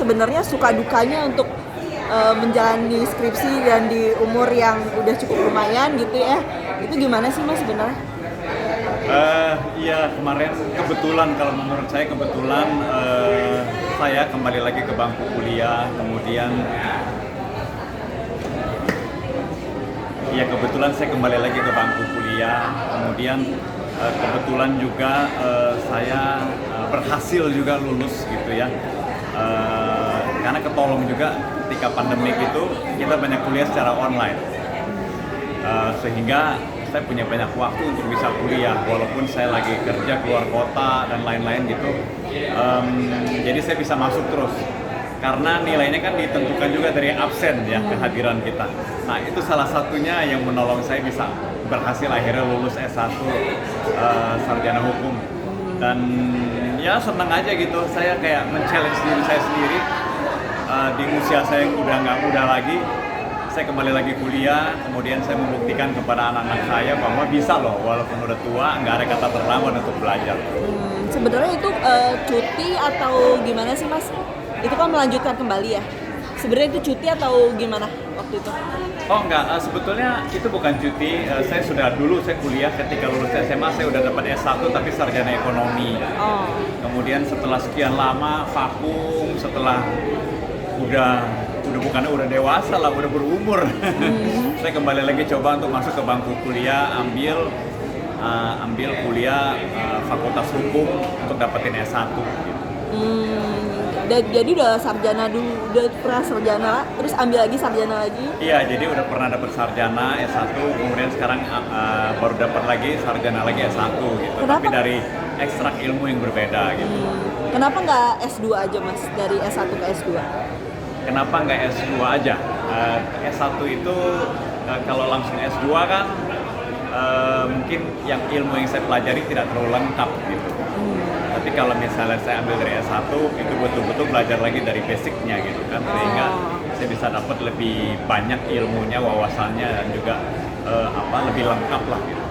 sebenarnya suka dukanya untuk menjalani skripsi dan di umur yang udah cukup lumayan gitu ya. Itu gimana sih Mas sebenarnya? Iya, kemarin kebetulan, kalau menurut saya kebetulan saya kembali lagi ke bangku kuliah, kemudian kebetulan saya kembali lagi ke bangku kuliah, kemudian kebetulan juga saya berhasil juga lulus gitu ya. Karena ketolong juga ketika pandemik itu kita banyak kuliah secara online, sehingga saya punya banyak waktu untuk bisa kuliah walaupun saya lagi kerja keluar kota dan lain-lain gitu. Jadi saya bisa masuk terus karena nilainya kan ditentukan juga dari absen ya, kehadiran kita. Nah itu salah satunya yang menolong saya bisa berhasil akhirnya lulus S1 sarjana hukum. Dan ya senang aja gitu, saya kayak men-challenge diri saya sendiri. Di usia saya yang udah nggak muda lagi, saya kembali lagi kuliah, kemudian saya membuktikan kepada anak-anak saya bahwa bisa loh, walaupun udah tua, nggak ada kata terlambat untuk belajar. Sebenarnya itu cuti atau gimana sih Mas? Itu kan melanjutkan kembali ya? Sebenarnya itu cuti atau gimana waktu itu? Oh enggak, sebetulnya itu bukan cuti. Saya sudah dulu, saya kuliah ketika lulus SMA, saya udah dapat S1 tapi sarjana ekonomi. Kemudian setelah sekian lama vakum, setelah udah udah dewasa lah, udah berumur. Saya kembali lagi coba untuk masuk ke bangku kuliah, ambil kuliah Fakultas Hukum untuk dapetin S1 gitu. Jadi udah sarjana dulu, udah pernah sarjana, terus ambil lagi sarjana lagi? Iya, jadi udah pernah dapat sarjana S1, kemudian sekarang baru dapat lagi sarjana lagi S1 gitu. Kenapa? Tapi dari ekstrak ilmu yang berbeda gitu. Kenapa nggak S2 aja Mas, dari S1 ke S2? Kenapa nggak S2 aja? S1 itu kalau langsung S2 kan mungkin yang ilmu yang saya pelajari tidak terlalu lengkap gitu. Tapi kalau misalnya saya ambil dari S1, itu betul-betul belajar lagi dari basicnya gitu kan, sehingga saya bisa dapat lebih banyak ilmunya, wawasannya, dan juga lebih lengkap lah gitu.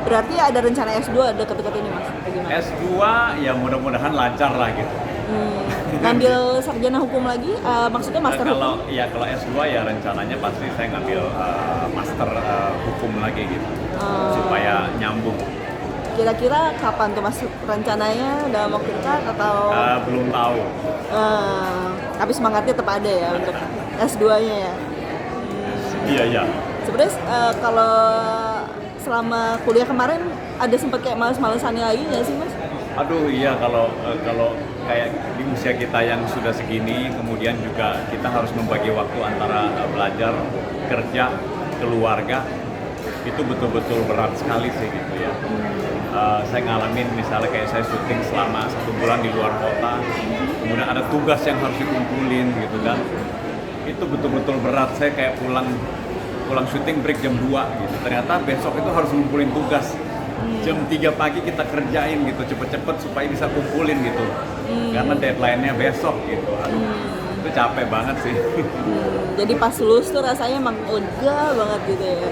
Berarti ada rencana S2 deket-deket ini Mas? Bagaimana? S2 ya mudah-mudahan lancar lah gitu. Ngambil sarjana hukum lagi, maksudnya master hukum? Kalau S2 ya rencananya pasti saya ngambil master hukum lagi gitu, supaya nyambung. Kira-kira kapan tuh Mas rencananya, dalam waktu dekat atau? Belum tahu. Tapi semangatnya tetap ada ya untuk S2-nya ya? Iya. Sebenarnya kalau selama kuliah kemarin ada sempat kayak males-malesannya lagi nggak sih Mas? Aduh iya, kalau kayak di usia kita yang sudah segini, kemudian juga kita harus membagi waktu antara belajar, kerja, keluarga, itu betul-betul berat sekali sih gitu ya. Saya ngalamin misalnya kayak saya syuting selama 1 bulan di luar kota, kemudian ada tugas yang harus dikumpulin gitu kan. Itu betul-betul berat. Saya kayak pulang syuting break jam 2 gitu. Ternyata besok itu harus ngumpulin tugas. Jam 3 pagi kita kerjain gitu, cepet-cepet supaya bisa kumpulin gitu. Karena deadline-nya besok gitu. Itu capek banget sih. Jadi pas lulus tuh rasanya emang lega banget gitu ya?